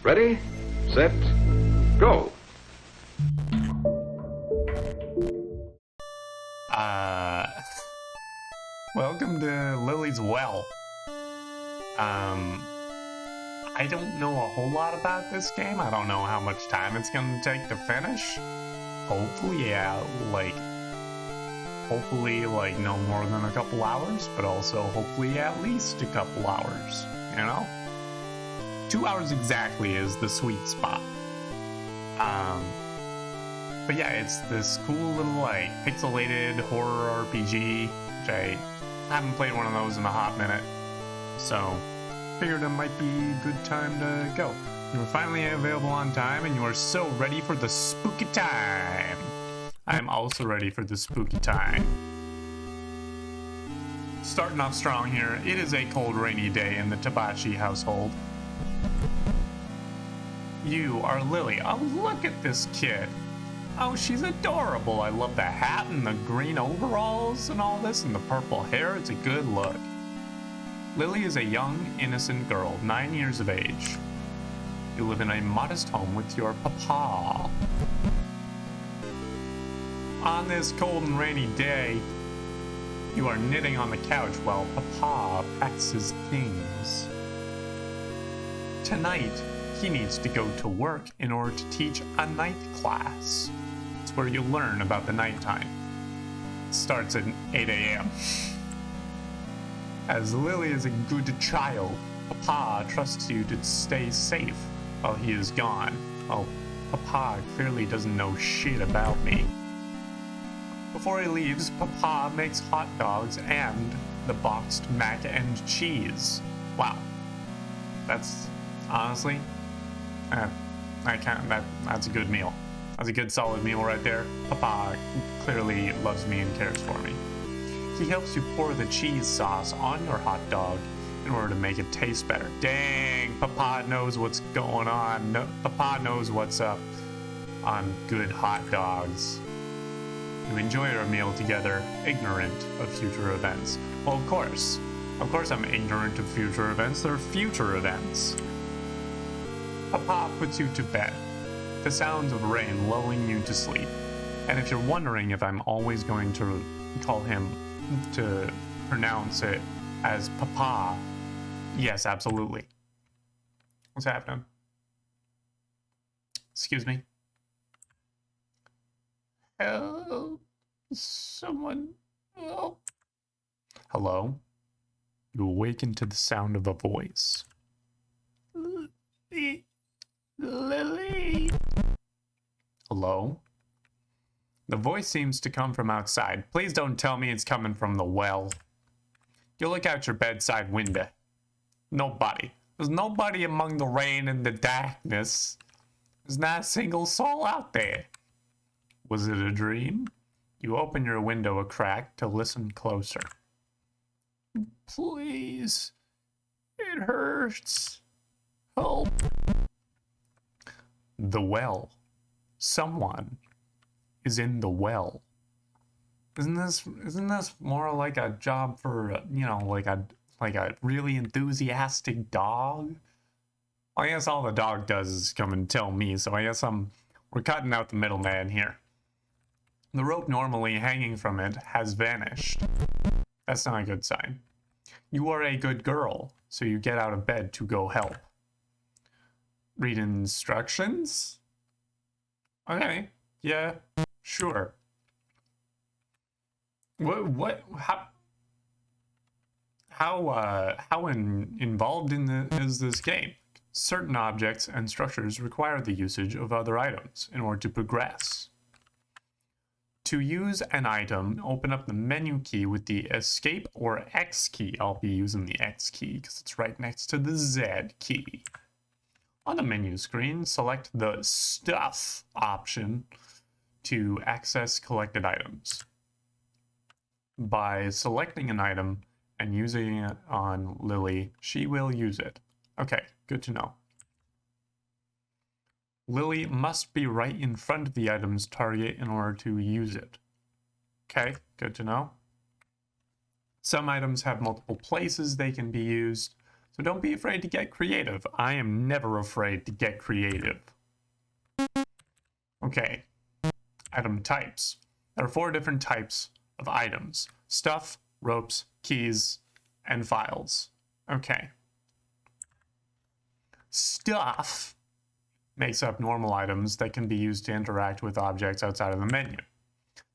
Ready, set, go. Welcome to Lily's Well. I don't know a whole lot about this game. I don't know how much time it's gonna take to finish. Hopefully, like no more than a couple hours, but also hopefully at least a couple hours, you know? 2 hours exactly is the sweet spot. But yeah, it's this cool little like pixelated horror RPG, which I haven't played one of those in a hot minute, so figured it might be a good time to go. You are finally available on time, and you are so ready for the spooky time. I'm also ready for the spooky time. Starting off strong here, it is a cold, rainy day in the Tabachi household. You are Lily. Oh, look at this kid. Oh, she's adorable. I love the hat and the green overalls and all this, and the purple hair. It's a good look. Lily is a young, innocent girl, 9 years of age. You live in a modest home with your papa. On this cold and rainy day, you are knitting on the couch while papa packs his things. Tonight, he needs to go to work in order to teach a night class. It's where you learn about the nighttime. It starts at 8 a.m. As Lily is a good child, Papa trusts you to stay safe while he is gone. Well, Papa clearly doesn't know shit about me. Before he leaves, Papa makes hot dogs and the boxed mac and cheese. Wow. That's honestly, that's a good meal. That's a good solid meal right there. Papa clearly loves me and cares for me. He helps you pour the cheese sauce on your hot dog in order to make it taste better. Dang, Papa knows what's going on. No, Papa knows what's up on good hot dogs. You enjoy your meal together, ignorant of future events. Well, of course I'm ignorant of future events. They're future events. Papa puts you to bed, the sounds of rain lulling you to sleep. And if you're wondering if I'm always going to call him to pronounce it as Papa, yes, absolutely. What's happening? Excuse me. Help. Someone help. Hello? You awaken to the sound of a voice. Lily? Hello? The voice seems to come from outside. Please don't tell me it's coming from the well. You look out your bedside window. Nobody. There's nobody among the rain and the darkness. There's not a single soul out there. Was it a dream? You open your window a crack to listen closer. Please. It hurts. Help. The well. Someone is in the well. Isn't this more like a job for, like a really enthusiastic dog? I guess all the dog does is come and tell me, so I guess we're cutting out the middleman here. The rope normally hanging from it has vanished. That's not a good sign. You are a good girl, so you get out of bed to go help. Read instructions? Okay, yeah, sure. How involved is this game? Certain objects and structures require the usage of other items in order to progress. To use an item, open up the menu key with the escape or X key. I'll be using the X key because it's right next to the Z key. On the menu screen, select the Stuff option to access collected items. By selecting an item and using it on Lily, she will use it. Okay, good to know. Lily must be right in front of the item's target in order to use it. Okay, good to know. Some items have multiple places they can be used, So don't be afraid to get creative. I am never afraid to get creative. Okay, item types. There are 4 different types of items: stuff, ropes, keys, and files. Okay. Stuff makes up normal items that can be used to interact with objects outside of the menu.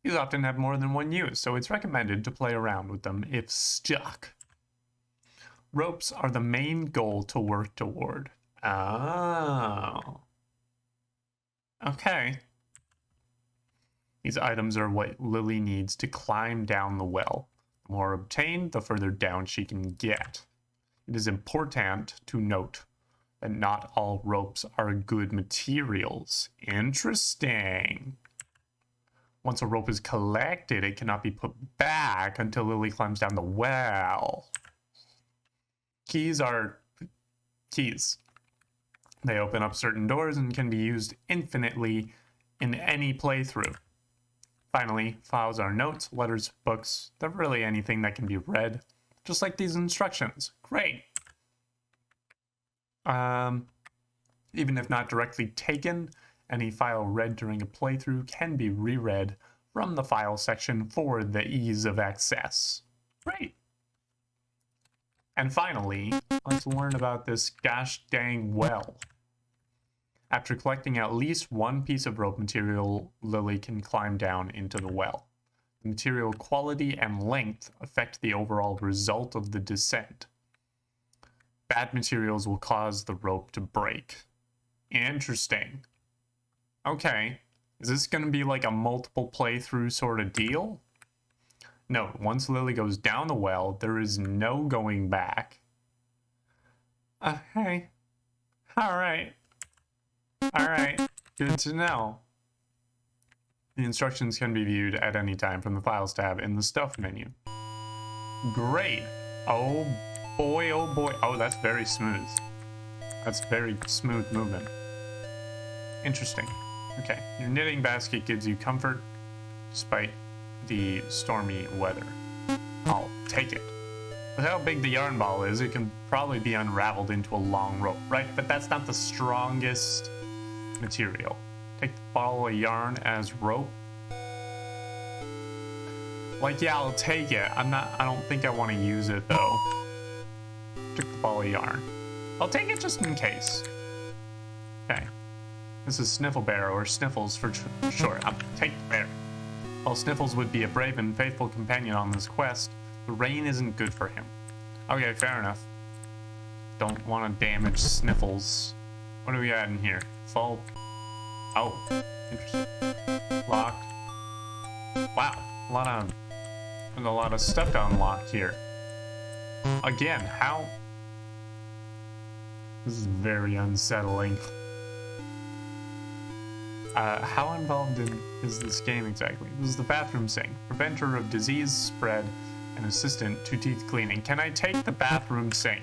These often have more than one use, so it's recommended to play around with them if stuck. Ropes are the main goal to work toward. Oh. Okay. These items are what Lily needs to climb down the well. The more obtained, the further down she can get. It is important to note that not all ropes are good materials. Interesting. Once a rope is collected, it cannot be put back until Lily climbs down the well. Keys are keys. They open up certain doors and can be used infinitely in any playthrough. Finally, files are notes, letters, books. They're really anything that can be read, just like these instructions. Great. Even if not directly taken, any file read during a playthrough can be reread from the file section for the ease of access. Great. And finally, let's learn about this gosh dang well. After collecting at least one piece of rope material, Lily can climb down into the well. The material quality and length affect the overall result of the descent. Bad materials will cause the rope to break. Interesting. Okay, is this going to be like a multiple playthrough sort of deal? Note, once Lily goes down the well, there is no going back. Hey. Alright. Alright, good to know. The instructions can be viewed at any time from the Files tab in the Stuff menu. Great! Oh boy, oh boy. Oh, that's very smooth. That's very smooth movement. Interesting. Okay, your knitting basket gives you comfort despite the stormy weather. I'll take it. With how big the yarn ball is, it can probably be unraveled into a long rope, right? But that's not the strongest material. Take the ball of yarn as rope. Like, yeah, I'll take it. I don't think I want to use it though. Took the ball of yarn. I'll take it just in case. Okay. This is Sniffle Bear, or Sniffles for short. I'll take the bear. While Sniffles would be a brave and faithful companion on this quest, the rain isn't good for him. Okay, fair enough. Don't want to damage Sniffles. What do we got in here? Fall. Oh, interesting. Locked. Wow, a lot of stuff to unlock here. Again, how? This is very unsettling. How involved is this game exactly? This is the bathroom sink. Preventer of disease spread and assistant to teeth cleaning. Can I take the bathroom sink?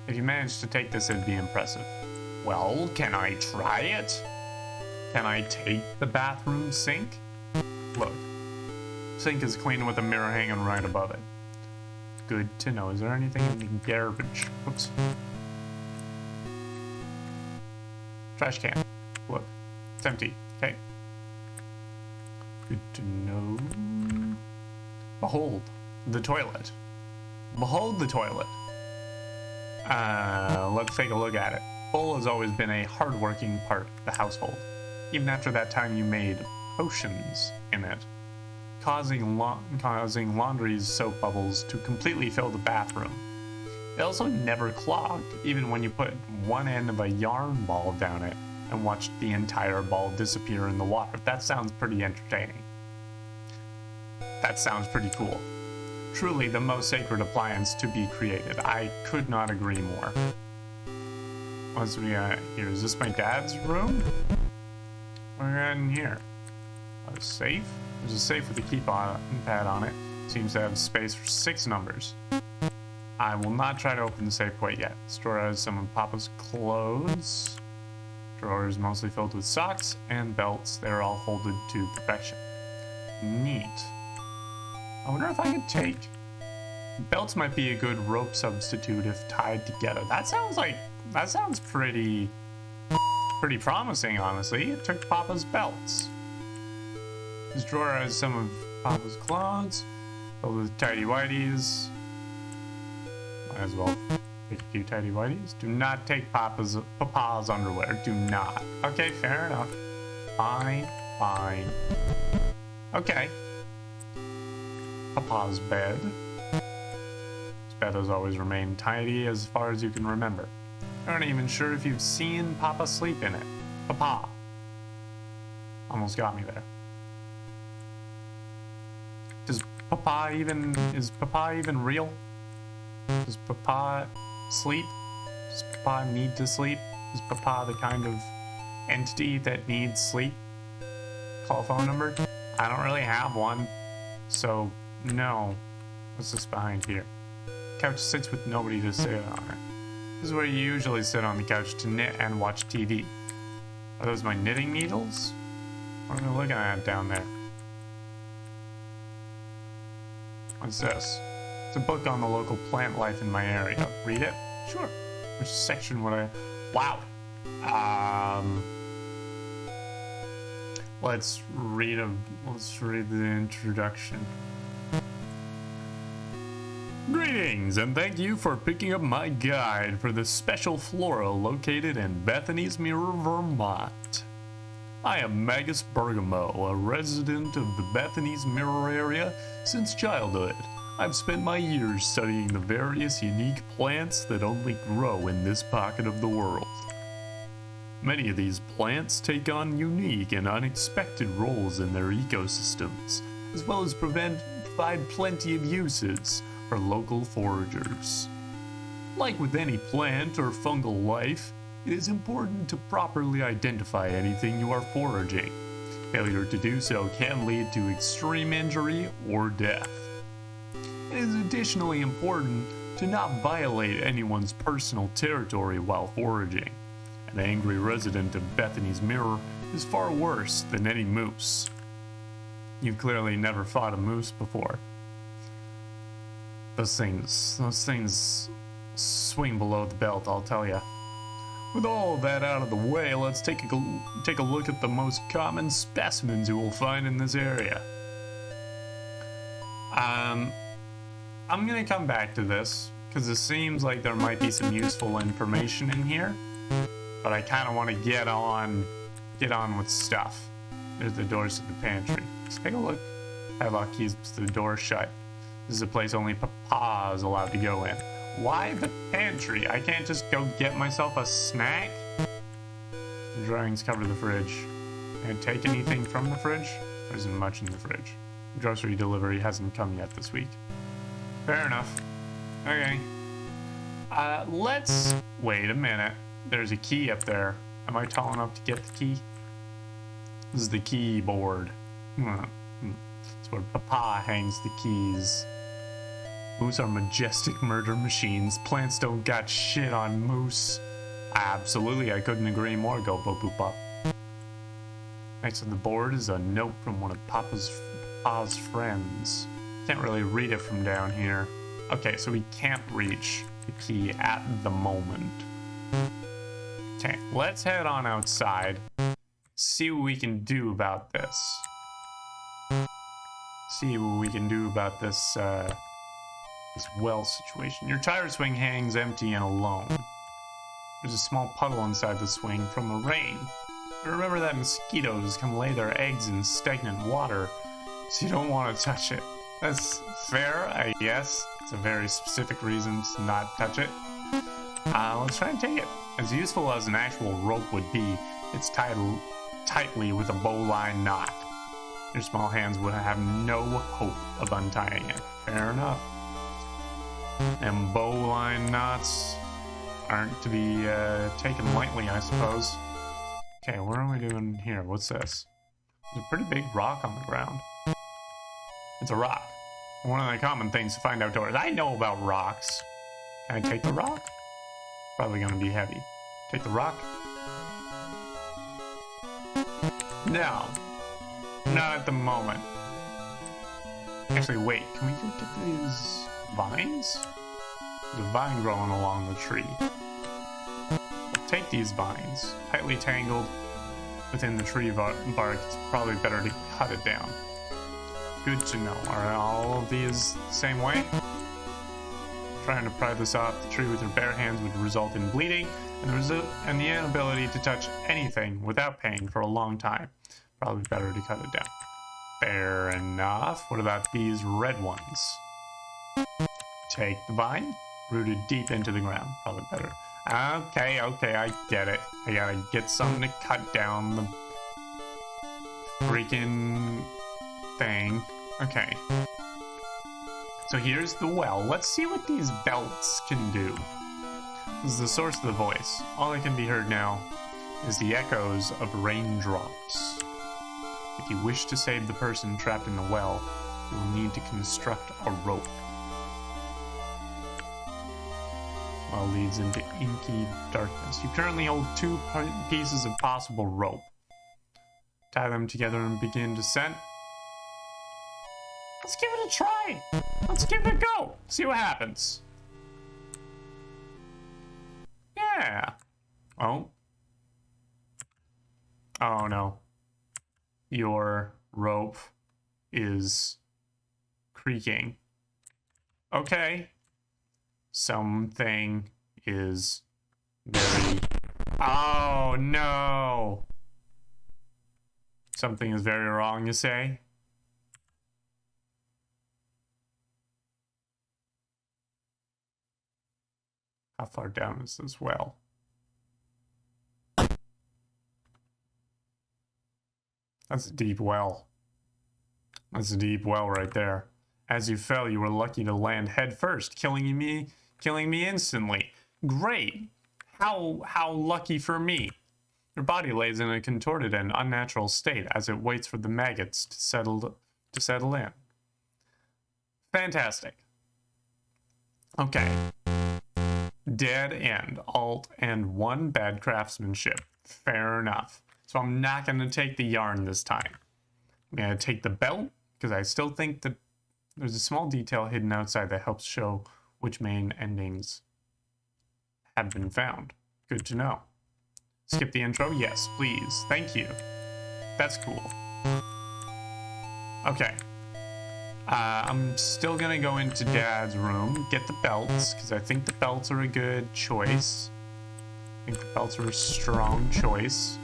If you manage to take this, it'd be impressive. Well, can I try it? Can I take the bathroom sink? Look. Sink is clean with a mirror hanging right above it. Good to know. Is there anything in the garbage? Oops. Trash can. Look. It's empty. Okay. Good to know. Behold the toilet. Behold the toilet. Let's take a look at it. Bowl has always been a hard-working part of the household. Even after that time you made potions in it, causing laundry's soap bubbles to completely fill the bathroom. It also never clogged, even when you put one end of a yarn ball down it and watched the entire ball disappear in the water. That sounds pretty entertaining. That sounds pretty cool. Truly the most sacred appliance to be created. I could not agree more. What's we got here? Is this my dad's room? What we got in here? A safe? There's a safe with a keypad on it. Seems to have space for 6 numbers. I will not try to open the safe quite yet. This drawer has some of Papa's clothes. Drawer is mostly filled with socks and belts. They're all folded to perfection. Neat. I wonder if I could take Belts might be a good rope substitute if tied together. That sounds pretty promising, honestly. It took Papa's belts. This drawer has some of Papa's clothes, filled with tidy whities. Might as well take a few tidy whities. Do not take Papa's underwear. Do not. Okay, fair enough. Fine. Okay. Papa's bed. His bed has always remained tidy as far as you can remember. I aren't even sure if you've seen Papa sleep in it. Papa. Almost got me there. Is Papa even real? Does Papa sleep? Does Papa need to sleep? Is Papa the kind of entity that needs sleep? Call phone number? I don't really have one. So, no. What's this behind here? Couch sits with nobody to sit on it. This is where you usually sit on the couch to knit and watch TV. Are those my knitting needles? What am I looking at down there? What's this? It's a book on the local plant life in my area. Read it? Sure. Which section would I... Wow. Let's read the introduction. Greetings, and thank you for picking up my guide for the special flora located in Bethany's Mirror, Vermont. I am Magus Bergamo, a resident of the Bethany's Mirror area since childhood. I've spent my years studying the various unique plants that only grow in this pocket of the world. Many of these plants take on unique and unexpected roles in their ecosystems, as well as provide plenty of uses for local foragers. Like with any plant or fungal life, it is important to properly identify anything you are foraging. Failure to do so can lead to extreme injury or death. It is additionally important to not violate anyone's personal territory while foraging. An angry resident of Bethany's Mirror is far worse than any moose. You've clearly never fought a moose before. Those things swing below the belt, I'll tell ya. With all of that out of the way, let's take a look at the most common specimens you will find in this area. I'm gonna come back to this, because it seems like there might be some useful information in here, but I kind of want to get on with stuff. There's the doors to the pantry. Let's take a look. Padlock keeps the door shut. This is a place only Papa is allowed to go in. Why the pantry? I can't just go get myself a snack? The drawings cover the fridge. Can I take anything from the fridge? There isn't much in the fridge. The grocery delivery hasn't come yet this week. Fair enough. Okay. Let's... Wait a minute. There's a key up there. Am I tall enough to get the key? This is the keyboard. It's where Papa hangs the keys. Moose are majestic murder machines. Plants don't got shit on moose. Absolutely, I couldn't agree more, Gobo Poopa. Next to the board is a note from one of Papa's friends. Can't really read it from down here. Okay, so we can't reach the key at the moment. Okay, let's head on outside. See what we can do about this. See what we can do about this, this well situation. Your tire swing hangs empty and alone. There's a small puddle inside the swing from the rain. But remember that mosquitoes can lay their eggs in stagnant water, so you don't want to touch it. That's fair, I guess. It's a very specific reason to not touch it. Let's try and take it. As useful as an actual rope would be, it's tied tightly with a bowline knot. Your small hands would have no hope of untying it. Fair enough. And bowline knots aren't to be taken lightly, I suppose. Okay, what are we doing here? What's this? There's a pretty big rock on the ground. It's a rock. One of the common things to find outdoors. I know about rocks. Can I take the rock? Probably gonna be heavy. Take the rock. No. Not at the moment. Actually, wait. Can we go get these? vines? There's a vine growing along the tree. Take these vines, tightly tangled within the tree bark. It's probably better to cut it down. Good to know. Are all of these the same way? Trying to pry this off the tree with your bare hands would result in bleeding and the inability to touch anything without pain for a long time. Probably better to cut it down. Fair enough. What about these red ones? Take the vine, rooted deep into the ground. Probably better. Okay, I get it. I gotta get something to cut down the freaking thing. Okay. So here's the well. Let's see what these belts can do. This is the source of the voice. All that can be heard now is the echoes of raindrops. If you wish to save the person trapped in the well, you will need to construct a rope. Well, leads into inky darkness. You currently hold 2 pieces of possible rope. Tie them together and begin descent. Let's give it a try. Let's give it a go. See what happens. Yeah. Oh. Oh no. Your rope is creaking. Okay. Something is very... Oh no. Something is very wrong, you say? How far down is this well? That's a deep well. That's a deep well right there. As you fell, you were lucky to land head first, killing me instantly. Great. How lucky for me. Your body lays in a contorted and unnatural state as it waits for the maggots to settle in. Fantastic. Okay. Dead end, alt, and 1 bad craftsmanship. Fair enough. So I'm not going to take the yarn this time. I'm going to take the belt, because I still think that there's a small detail hidden outside that helps show which main endings have been found. Good to know. Skip the intro? Yes, please. Thank you. That's cool. Okay. I'm still gonna go into Dad's room, get the belts, because I think the belts are a good choice. I think the belts are a strong choice.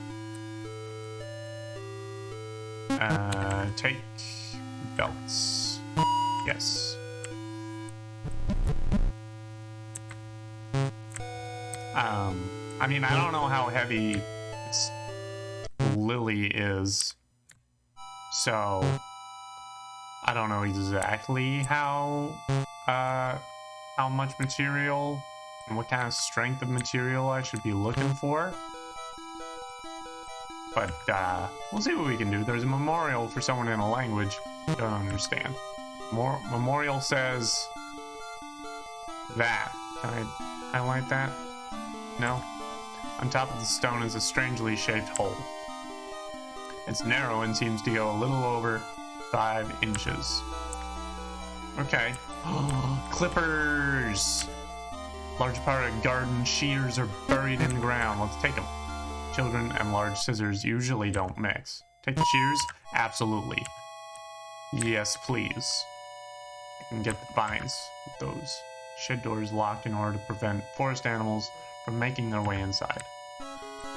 Take belts. Yes. I mean, I don't know how heavy this lily is, so I don't know exactly how much material and what kind of strength of material I should be looking for. But we'll see what we can do. There's a memorial for someone in a language I don't understand. Memorial says that. Can I highlight that? No? On top of the stone is a strangely shaped hole. It's narrow and seems to go a little over 5 inches. Okay. Clippers! Large part of garden shears are buried in the ground. Let's take them. Children and large scissors usually don't mix. Take the shears? Absolutely. Yes, please. I can get the vines with those. Shed doors locked in order to prevent forest animals from making their way inside.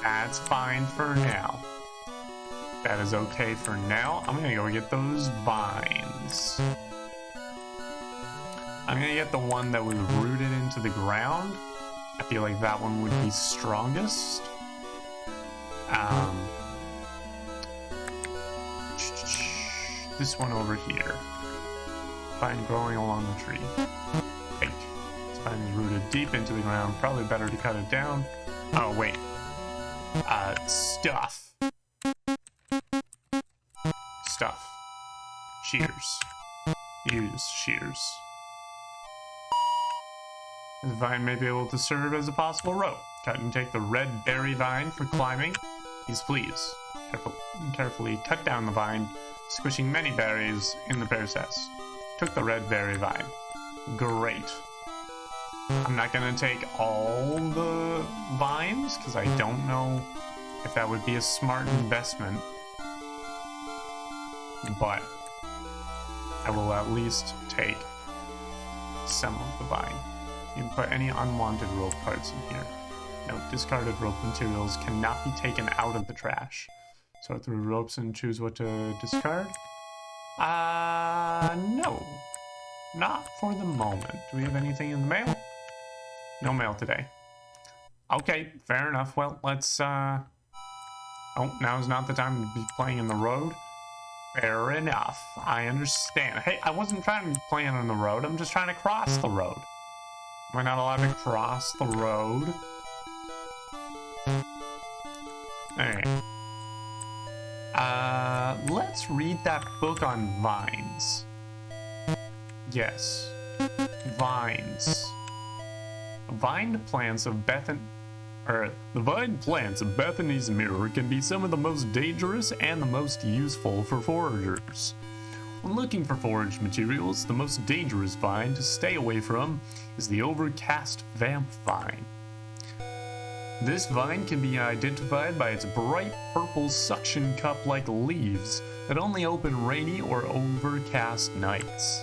That's fine for now. That is okay for now. I'm gonna go get those vines. I'm gonna get the one that was rooted into the ground. I feel like that one would be strongest. This one over here. Vine growing along the tree. Wait. This vine is rooted deep into the ground. Probably better to cut it down. Oh, wait. Stuff. Stuff. Shears. Use shears. This vine may be able to serve as a possible rope. Cut and take the red berry vine for climbing. Yes, please. Carefully cut down the vine, squishing many berries in the process. Took the red berry vine. Great. I'm not gonna take all the vines, because I don't know if that would be a smart investment. But I will at least take some of the vine. You can put any unwanted rope parts in here. Note, discarded rope materials cannot be taken out of the trash. Sort through ropes and choose what to discard? No. Not for the moment. Do we have anything in the mail? No mail today. Okay, fair enough. Well, let's, Oh, now's not the time to be playing in the road. Fair enough. I understand. Hey, I wasn't trying to be playing on the road. I'm just trying to cross the road. Am I not allowed to cross the road? Alright. Let's read that book on vines. Yes. Vines. The vine plants of Bethany's Mirror can be some of the most dangerous and the most useful for foragers. When looking for forage materials, the most dangerous vine to stay away from is the overcast vamp vine. This vine can be identified by its bright purple suction cup-like leaves that only open rainy or overcast nights.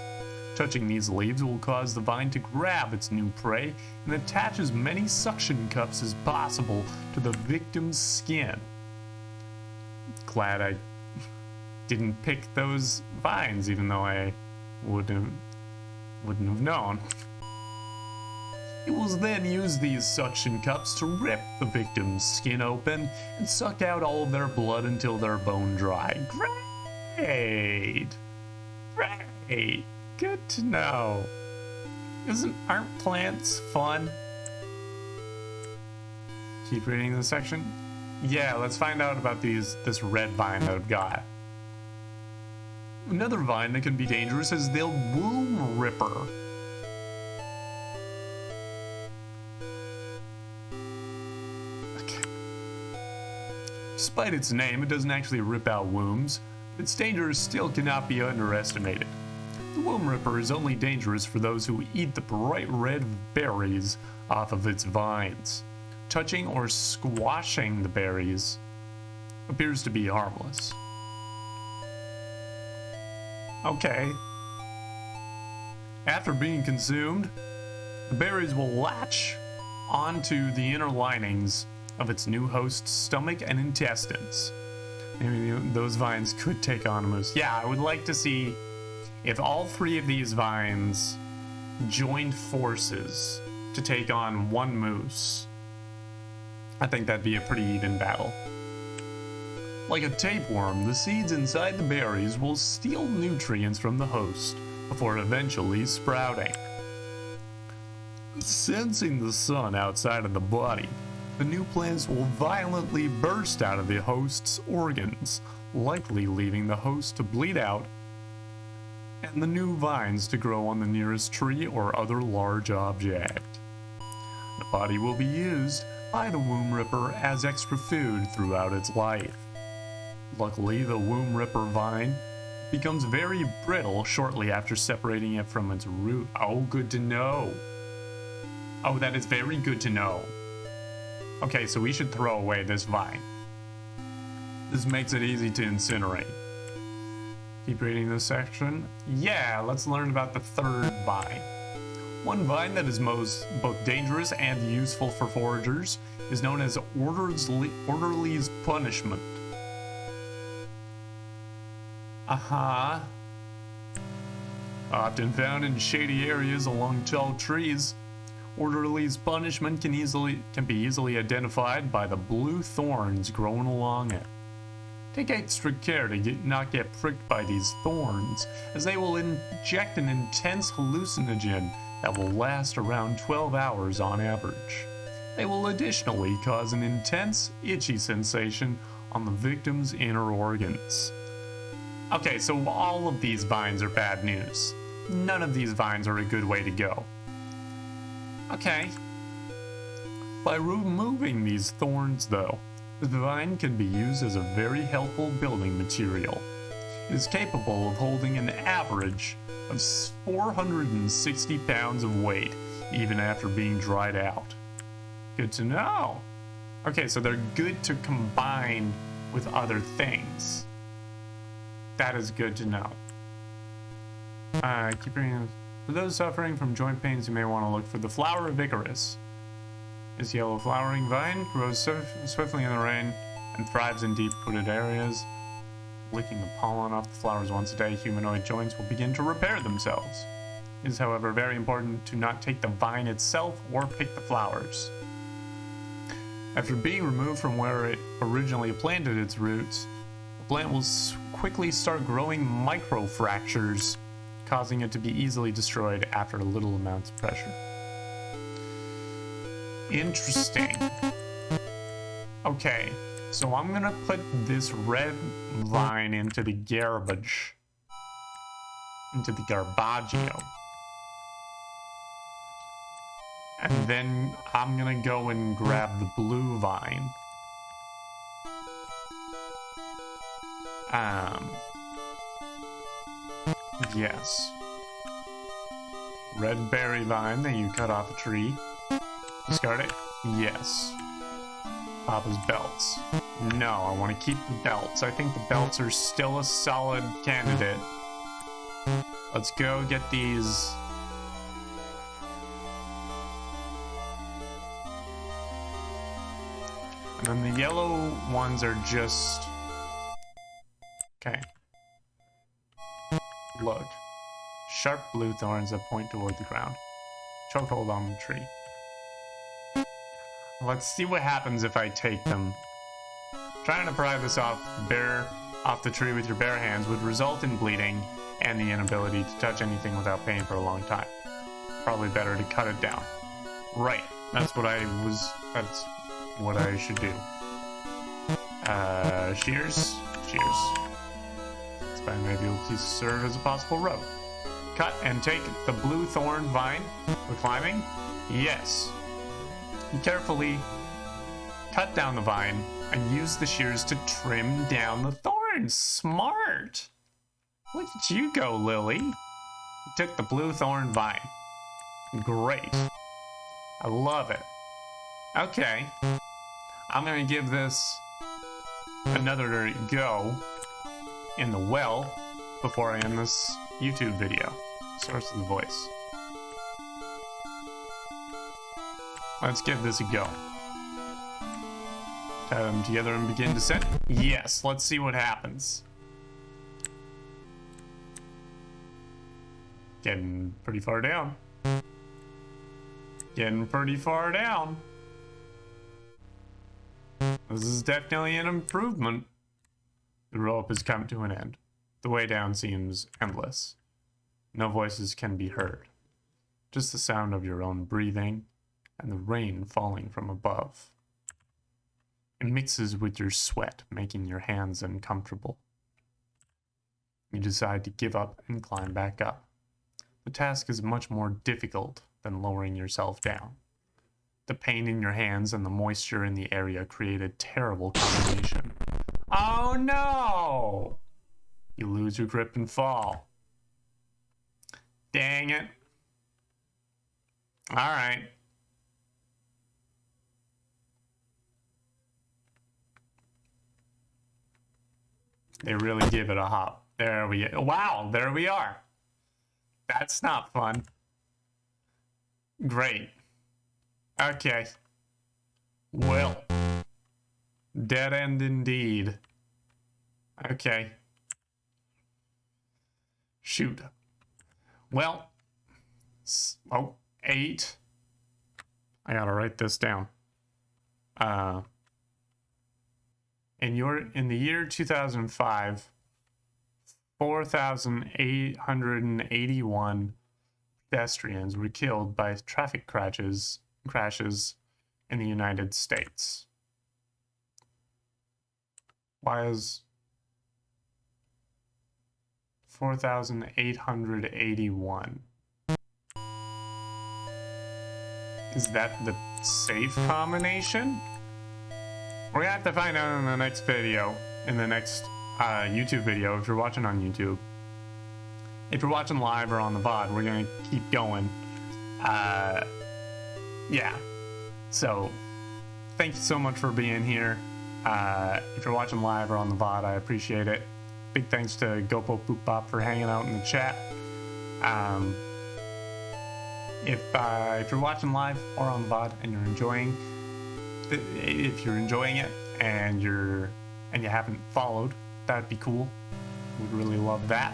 Touching these leaves will cause the vine to grab its new prey and attach as many suction cups as possible to the victim's skin. Glad I didn't pick those vines, even though I wouldn't have known. It will then use these suction cups to rip the victim's skin open and suck out all of their blood until they're bone dry. Great! Great! Good to know. Aren't plants fun? Keep reading this section. Yeah, let's find out about this red vine that I've got. Another vine that can be dangerous is the womb ripper. Okay. Despite its name, it doesn't actually rip out wombs, but its danger still cannot be underestimated. The womb ripper is only dangerous for those who eat the bright red berries off of its vines. Touching or squashing the berries appears to be harmless. Okay. After being consumed, the berries will latch onto the inner linings of its new host's stomach and intestines. Maybe those vines could take on a moose. Yeah, I would like to see if all three of these vines joined forces to take on one moose. I think that'd be a pretty even battle. Like a tapeworm, the seeds inside the berries will steal nutrients from the host before eventually sprouting. Sensing the sun outside of the body, the new plants will violently burst out of the host's organs, likely leaving the host to bleed out and the new vines to grow on the nearest tree or other large object. The body will be used by the womb ripper as extra food throughout its life. Luckily, the womb ripper vine becomes very brittle shortly after separating it from its root. Oh, good to know. Oh, that is very good to know. Okay, so we should throw away this vine. This makes it easy to incinerate. Keep reading this section. Yeah, let's learn about the third vine. One vine that is both dangerous and useful for foragers is known as Orderly's Punishment. Often found in shady areas along tall trees, Orderly's Punishment can be easily identified by the blue thorns growing along it. Take extra care to not get pricked by these thorns, as they will inject an intense hallucinogen that will last around 12 hours on average. They will additionally cause an intense, itchy sensation on the victim's inner organs. Okay, so all of these vines are bad news. None of these vines are a good way to go. Okay. By removing these thorns, though, the vine can be used as a very helpful building material. It is capable of holding an average of 460 pounds of weight, even after being dried out. Good to know. Okay, so they're good to combine with other things. That is good to know. Keep reading. For those suffering from joint pains, you may want to look for the flower of Icarus. This yellow flowering vine grows swiftly in the rain and thrives in deep wooded areas. Licking the pollen off the flowers once a day, humanoid joints will begin to repair themselves. It is, however, very important to not take the vine itself or pick the flowers. After being removed from where it originally planted its roots, the plant will quickly start growing microfractures, causing it to be easily destroyed after little amounts of pressure. Interesting. Okay, so I'm gonna put this red vine into the garbage. Into the garbaggio. And then I'm gonna go and grab the blue vine. Yes. Red berry vine that you cut off a tree. Discard it? Yes. Papa's belts. No, I want to keep the belts. I think the belts are still a solid candidate. Let's go get these. And then the yellow ones are just... Okay. Look. Sharp blue thorns that point toward the ground. Chokehold on the tree. Let's see what happens if I take them. Trying to pry this off the tree with your bare hands would result in bleeding and the inability to touch anything without pain for a long time. Probably better to cut it down. Right. That's what I should do. Shears. This vine may be able to serve as a possible rope. Cut and take the blue thorn vine for climbing. Yes. You carefully cut down the vine and use the shears to trim down the thorns. Smart. Look at you go, Lily. You took the blue thorn vine. Great. I love it. Okay. I'm gonna give this another go in the well before I end this YouTube video. Source of the voice. Let's give this a go. Tie them together and begin descent. Yes, let's see what happens. Getting pretty far down. Getting pretty far down. This is definitely an improvement. The rope has come to an end. The way down seems endless. No voices can be heard. Just the sound of your own breathing and the rain falling from above. It mixes with your sweat, making your hands uncomfortable. You decide to give up and climb back up. The task is much more difficult than lowering yourself down. The pain in your hands and the moisture in the area create a terrible combination. Oh no! You lose your grip and fall. Dang it. Alright. They really give it a hop. There we go. Wow, there we are. That's not fun. Great. Okay. Well. Dead end indeed. Okay. Shoot. Well. Oh, 8. I gotta write this down. In the year 2005, 4,881 pedestrians were killed by traffic crashes in the United States. Why is 4,881? Is that the safe combination? We're gonna have to find out in the next video, in the next YouTube video, if you're watching on YouTube. If you're watching live or on the VOD, we're gonna keep going. Yeah. So, thank you so much for being here. If you're watching live or on the VOD, I appreciate it. Big thanks to Gopo Boop Bop for hanging out in the chat. If you're watching live or on the VOD and you're enjoying, if you're enjoying it and you haven't followed, that'd be cool. We'd really love that.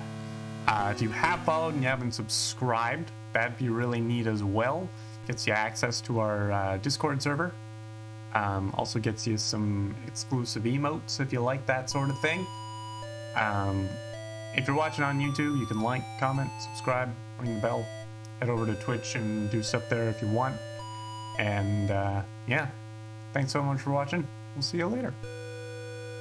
If you have followed and you haven't subscribed, that'd be really neat as well. Gets you access to our Discord server. Also gets you some exclusive emotes if you like that sort of thing. If you're watching on YouTube, you can like, comment, subscribe, ring the bell, head over to Twitch and do stuff there if you want. And yeah, thanks so much for watching. We'll see you later.